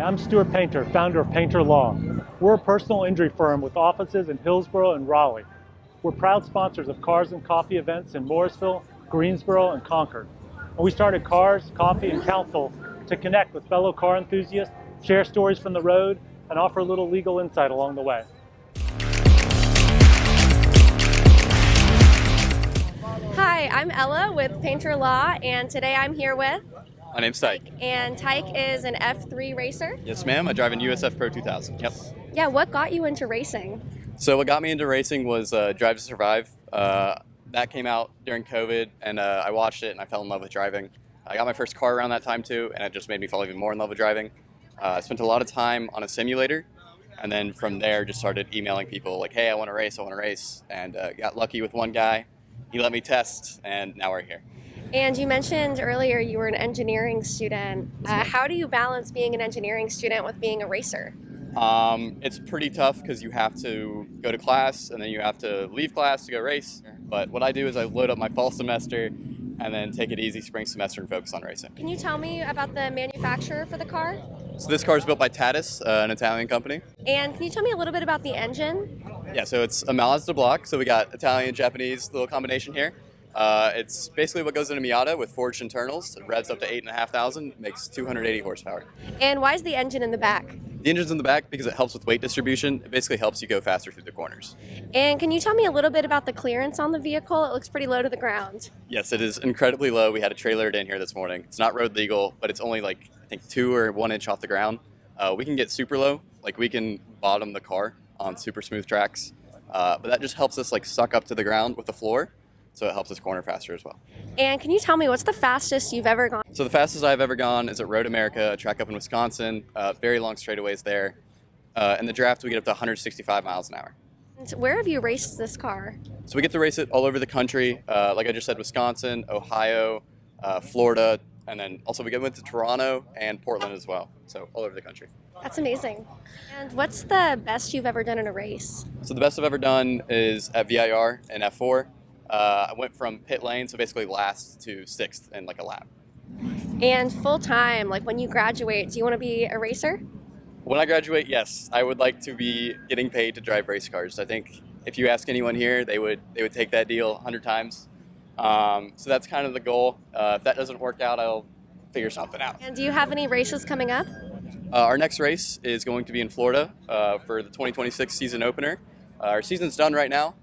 I'm Stuart Painter, founder of Painter Law. We're a personal injury firm with offices in Hillsborough and Raleigh. We're proud sponsors of Cars and Coffee events in Morrisville, Greensboro, and Concord. And we started Cars, Coffee, and Counsel to connect with fellow car enthusiasts, share stories from the road, and offer a little legal insight along the way. Hi, I'm Ella with Painter Law, and today I'm here with... My name's Tyke. And Tyke is an F3 racer? Yes, ma'am. I drive an USF Pro 2000. Yep. Yeah, what got you into racing? So what got me into racing was Drive to Survive. That came out during COVID, and I watched it, and I fell in love with driving. I got my first car around that time, too, and it just made me fall even more in love with driving. I spent a lot of time on a simulator, and then from there just started emailing people like, hey, I want to race, and got lucky with one guy. He let me test, and now we're here. And you mentioned earlier you were an engineering student. How do you balance being an engineering student with being a racer? It's pretty tough because you have to go to class and then you have to leave class to go race. But what I do is I load up my fall semester and then take it easy spring semester and focus on racing. Can you tell me about the manufacturer for the car? So this car is built by Tatis, an Italian company. And can you tell me a little bit about the engine? Yeah, so it's a Mazda block. So we got Italian, Japanese little combination here. It's basically what goes into Miata with forged internals. It revs up to 8,500, makes 280 horsepower. And why is the engine in the back? The engine's in the back because it helps with weight distribution. It basically helps you go faster through the corners. And can you tell me a little bit about the clearance on the vehicle? It looks pretty low to the ground. Yes, it is incredibly low. We had a trailer it in here this morning. It's not road legal, but it's only like, I think 2 or 1 inch off the ground. We can get super low. Like we can bottom the car on super smooth tracks. But that just helps us like suck up to the ground with the floor. So it helps us corner faster as well. And can you tell me what's the fastest you've ever gone? So the fastest I've ever gone is at Road America, a track up in Wisconsin, very long straightaways there. In the draft, we get up to 165 miles an hour. And where have you raced this car? So we get to race it all over the country. Like I just said, Wisconsin, Ohio, Florida, and then also we went to Toronto and Portland as well. So all over the country. That's amazing. And what's the best you've ever done in a race? So the best I've ever done is at VIR in F4. I went from pit lane, so basically last to 6th in like a lap. And full time, like when you graduate, do you want to be a racer? When I graduate, yes, I would like to be getting paid to drive race cars. I think if you ask anyone here, they would take that deal 100 times. So that's kind of the goal. If that doesn't work out, I'll figure something out. And do you have any races coming up? Our next race is going to be in Florida for the 2026 season opener. Our season's done right now.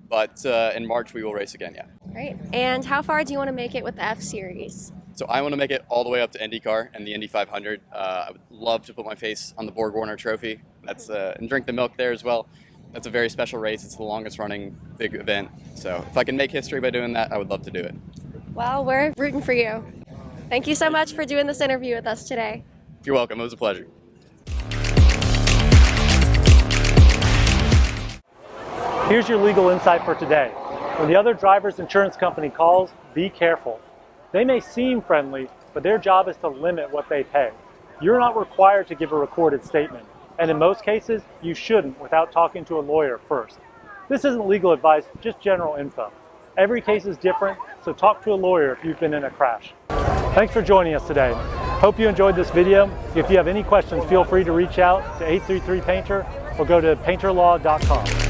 But in March, we will race again, yeah. Great. And how far do you want to make it with the F-Series? So I want to make it all the way up to IndyCar and the Indy 500. I would love to put my face on the Borg Warner Trophy. That's and drink the milk there as well. That's a very special race. It's the longest running big event. So if I can make history by doing that, I would love to do it. Well, we're rooting for you. Thank you so much for doing this interview with us today. You're welcome. It was a pleasure. Here's your legal insight for today. When the other driver's insurance company calls, be careful. They may seem friendly, but their job is to limit what they pay. You're not required to give a recorded statement, and in most cases, you shouldn't without talking to a lawyer first. This isn't legal advice, just general info. Every case is different, so talk to a lawyer if you've been in a crash. Thanks for joining us today. Hope you enjoyed this video. If you have any questions, feel free to reach out to 833-PAINTER or go to painterlaw.com.